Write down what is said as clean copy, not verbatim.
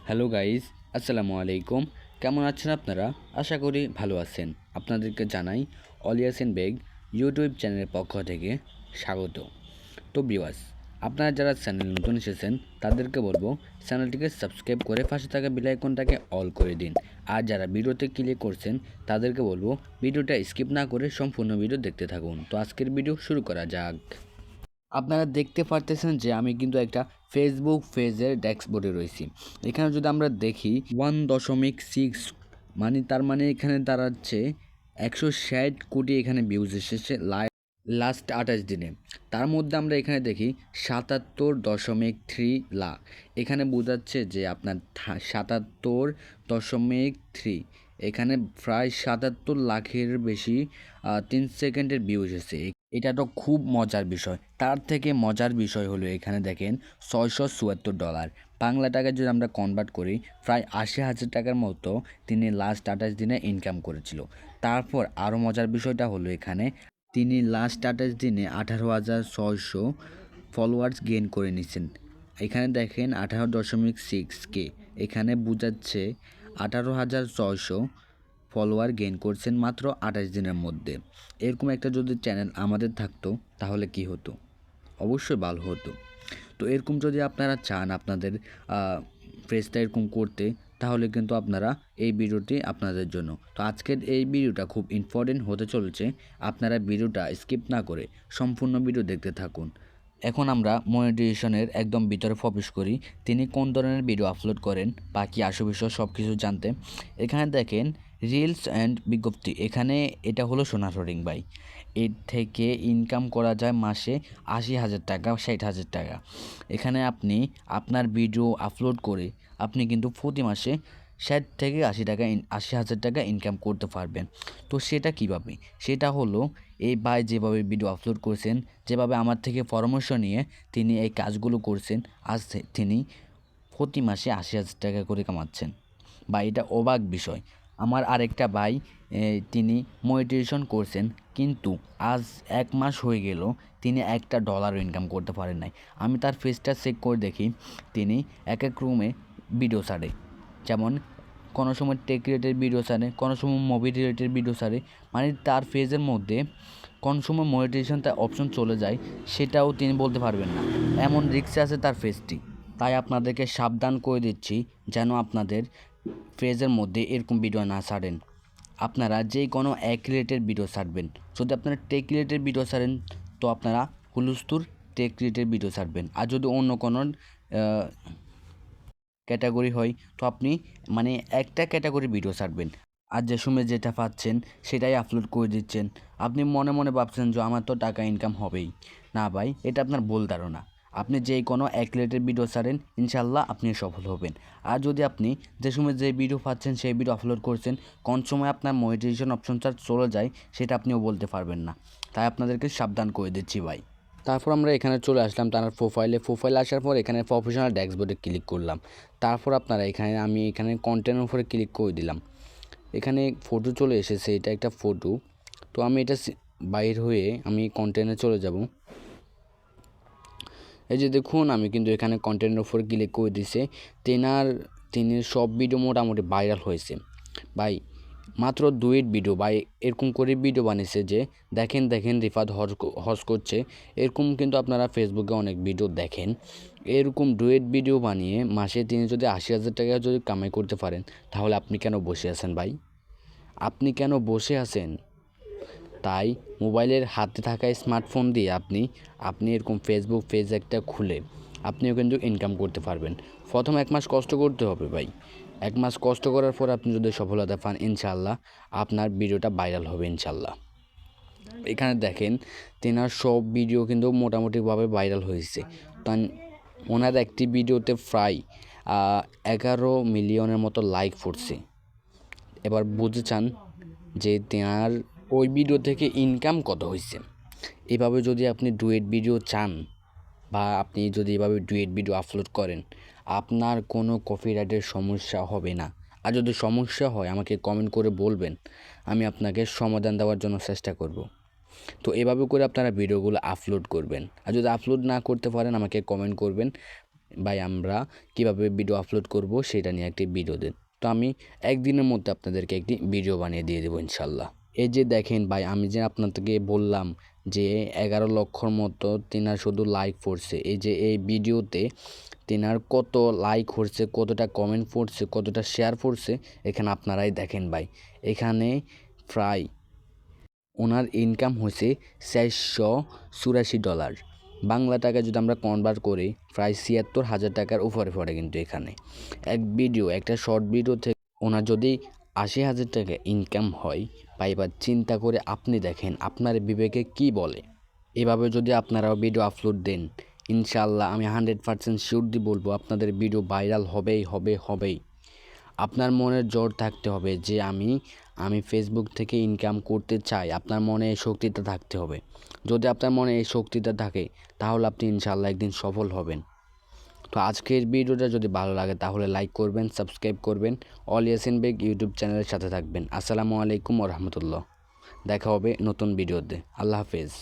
Hello guys, আসসালামু আলাইকুম। কেমন আছেন আপনারা? আশা করি ভালো আছেন। আপনাদেরকে জানাই অল ইয়াসিন বেগ ইউটিউব চ্যানেলের পক্ষ থেকে স্বাগত। তো ভিউয়ার্স, আপনারা যারা চ্যানেল নতুন এসেছেন তাদেরকে বলবো চ্যানেলটিকে সাবস্ক্রাইব করে পাশে থাকা বেল আইকনটাকে অল করে দিন। আর যারা ভিডিওতে ক্লিক করছেন তাদেরকে বলবো ভিডিওটা স্কিপ না করে সম্পূর্ণ ভিডিও দেখতে থাকুন। তো আজকের ভিডিও শুরু করা যাক। আপনারা দেখতে পারতেছেন যে আমি কিন্তু একটা ফেসবুক পেজের ড্যাশবোর্ডে রয়েছি। এখানে যদি আমরা দেখি 1.6 তার মানে এখানে দাঁড়াচ্ছে 160 কোটি এখানে ভিউজ এসেছে লাস্ট 28 দিনে। তার মধ্যে আমরা এখানে দেখি 77.3 লাখ। এখানে বোঝাচ্ছে যে আপনার 77.3 এখানে প্রায় 77 লাখের বেশি 3 সেকেন্ডের ভিউ এসেছে। এটা তো খুব মজার বিষয়। তার থেকে মজার বিষয় হলো এখানে দেখেন $674, বাংলা টাকায় যদি আমরা কনভার্ট করি প্রায় 80,000 টাকার মতো তিনি লাস্ট 28 দিনে ইনকাম করেছিল। তারপর আরও মজার বিষয়টা হলো এখানে তিনি লাস্ট 28 দিনে 18,600 ফলোয়ার্স গেইন করে নিচ্ছেন। এখানে দেখেন 18.6K, এখানে বোঝাচ্ছে 18,600 ফলোয়ার গেইন করছেন মাত্র 28 দিনের মধ্যে। এরকম একটা যদি চ্যানেল আমাদের থাকতো তাহলে কি হতো? অবশ্যই ভালো হতো। তো এরকম যদি আপনারা চান আপনাদের পেজটা এরকম করতে, তাহলে কিন্তু আপনারা এই ভিডিওটি আপনাদের জন্য। তো আজকের এই ভিডিওটা খুব ইম্পর্টেন্ট হতে চলেছে। আপনারা ভিডিওটা স্কিপ না করে সম্পূর্ণ ভিডিও দেখতে থাকুন। এখন আমরা মনিটাইজেশনের একদম ভিতরে প্রবেশ করি। তিনি কোন ধরনের ভিডিও আপলোড করেন বা কি বিষয় সব কিছু জানতে এখানে দেখেন রিলস অ্যান্ড বিজ্ঞপ্তি। এখানে এটা হলো সোনার হরিং ভাই। এর থেকে ইনকাম করা যায় মাসে 80,000 টাকা, 60,000 টাকা। এখানে আপনি আপনার ভিডিও আপলোড করে আপনি কিন্তু প্রতি মাসে 60 থেকে 80,000 টাকা ইনকাম করতে পারবেন। তো সেটা কিভাবে? সেটা হলো এই ভাই যেভাবে ভিডিও আপলোড করছেন, যেভাবে আমার থেকে পরামর্শ নিয়ে তিনি এই কাজগুলো করছেন, আজ তিনি প্রতি মাসে 80,000 টাকা করে কামাচ্ছেন। বা এটা অবাক বিষয়। আমার আরেকটা ভাই তিনি মনিটাইজেশন করছেন, কিন্তু আজ 1 মাস হয়ে গেল তিনি একটা ডলারও ইনকাম করতে পারেন নাই। আমি তার ফেসটা চেক করে দেখি তিনি এক রুমে ভিডিও ছাড়ে। যেমন কোনো সময় টেক রিলেটেড ভিডিও ছাড়ে, কোনো সময় মুভি রিলেটেড ভিডিও ছাড়ে। মানে তার পেজের মধ্যে কোন সময় মনিটাইজেশন তার অপশন চলে যায় সেটাও তিনি বলতে পারবেন না। এমন রিস্কে আছে তার পেজটি। তাই আপনাদেরকে সাবধান করে দিচ্ছি যেন আপনাদের পেজের মধ্যে এরকম ভিডিও না ছাড়েন। আপনারা যে কোনো এক রিলেটেড ভিডিও ছাড়বেন। যদি আপনারা টেক রিলেটেড ভিডিও ছাড়েন তো আপনারা হুলস্থুর টেক রিলেটেড ভিডিও ছাড়বেন। আর যদি অন্য কোনো ক্যাটাগরি হয় তো আপনি মানে একটা ক্যাটাগরি ভিডিও ছাড়বেন। আর যে সময় যেটা পাচ্ছেন সেটাই আপলোড করে দিচ্ছেন। আপনি মনে মনে ভাবছেন যে আমার তো টাকা ইনকাম হবেই। না ভাই, এটা আপনার ভুল ধারণা। আপনি যেই কোনো এক রিলেটেড ভিডিও ছাড়েন, ইনশাল্লাহ আপনি সফল হবেন। আর যদি আপনি যে সময় যে ভিডিও পাচ্ছেন সেই ভিডিও আপলোড করছেন, কোন সময় আপনার মনিটাইজেশন অপশনটা চলে যায় সেটা আপনিও বলতে পারবেন না। তাই আপনাদেরকে সাবধান করে দিচ্ছি ভাই। তারপর আমরা এখানে চলে আসলাম তার প্রোফাইলে আসার পর এখানে প্রফেশনাল ড্যাশবোর্ডে ক্লিক করলাম। তারপর আপনারা আমি এখানে কন্টেন্টের উপরে ক্লিক করে দিলাম। এখানে ফটো চলে এসেছে, এটা একটা ফটো। তো আমি এটা বাইর হয়ে আমি কন্টেন্টে চলে যাব। এই যে দেখুন আমি কিন্তু এখানে কন্টেন্টের উপর ক্লিক করে দিছে। তিনি সব ভিডিও মোটামুটি ভাইরাল হয়েছে ভাই। মাত্র 2 ভিডিও ভাই এরকম করে ভিডিও বানিয়েছে যে দেখেন রিফাত হজ করছে। এরকম কিন্তু আপনারা ফেসবুকে অনেক ভিডিও দেখেন। এরকম ডুয়েট ভিডিও বানিয়ে মাসে তিনি যদি 80,000 টাকা যদি কামাই করতে পারেন, তাহলে আপনি কেন বসে আছেন ভাই? আপনি কেন বসে আছেন? তাই মোবাইলের হাতে থাকা স্মার্টফোন দিয়ে আপনি এরকম ফেসবুক পেজ একটা খুলে আপনিও কিন্তু ইনকাম করতে পারবেন। প্রথম 1 মাস কষ্ট করতে হবে ভাই। 1 মাস কষ্ট করার পর আপনি যদি সফলতা পান, ইনশাআল্লাহ আপনার ভিডিওটা ভাইরাল হবে ইনশাআল্লাহ। এখানে দেখেন তেনার সব ভিডিও কিন্তু মোটামুটিভাবে ভাইরাল হয়েছে। ওনার একটি ভিডিওতে প্রায় 11 মিলিয়নের মতো লাইক পড়ছে। এবার বুঝতে চান যে তেনার ওই ভিডিও থেকে ইনকাম কত হয়েছে। এভাবে যদি আপনি ডুয়েট ভিডিও চান বা আপনি যদি এভাবে ডুয়েট ভিডিও আপলোড করেন, আপনার কোনো কপিরাইটের সমস্যা হবে না। আর যদি সমস্যা হয় আমাকে কমেন্ট করে বলবেন, আমি আপনাকে সমাধান দেওয়ার জন্য চেষ্টা করব। তো এভাবে করে আপনারা ভিডিওগুলো আপলোড করবেন। আর যদি আপলোড না করতে পারেন আমাকে কমেন্ট করবেন, ভাই আমরা কিভাবে ভিডিও আপলোড করব সেটা নিয়ে একটি ভিডিও দেন। তো আমি একদিনের মধ্যে আপনাদেরকে একটি ভিডিও বানিয়ে দিয়ে দেবো ইনশাল্লাহ। এই যে দেখেন ভাই, আমি যে আপনাদেরকে বললাম যে 11 লক্ষর মতো তিনার শুধু লাইক পড়ছে। এই যে এই ভিডিওতে তিনার কত লাইক পড়ছে, কতটা কমেন্ট পড়ছে, কতটা শেয়ার পড়ছে, এখানে আপনারাই দেখেন ভাই। এখানে প্রায় ওনার ইনকাম হয়েছে $484। বাংলা টাকায় যদি আমরা কনভার্ট করি প্রায় ৭৬,০০০ টাকার উপরে পড়ে। কিন্তু এখানে একটা শর্ট ভিডিও থেকে ওনার যদি ৮০,০০০ টাকা ইনকাম হয়, বা এবার চিন্তা করে আপনি দেখেন আপনার বিবেকে কি বলে। এভাবে যদি আপনারাও ভিডিও আপলোড দেন, ইনশাআল্লাহ আমি 100% শিওর দিয়ে বলবো আপনাদের ভিডিও ভাইরাল হবেই। আপনার মনের জোর থাকতে হবে যে আমি ফেসবুক থেকে ইনকাম করতে চাই। আপনার মনে এই শক্তিটা থাকতে হবে। যদি আপনার মনে এই শক্তিটা থাকে, তাহলে আপনি ইনশাআল্লাহ একদিন সফল হবেন। তো আজকের ভিডিওটা যদি ভালো লাগে তাহলে লাইক করবেন, সাবস্ক্রাইব করবেন, অল ইয়াসিন বেগ ইউটিউব চ্যানেলের সাথে থাকবেন। আসসালামু আলাইকুম ওয়া রাহমাতুল্লাহ। দেখা হবে নতুন ভিডিওতে। আল্লাহ হাফেজ।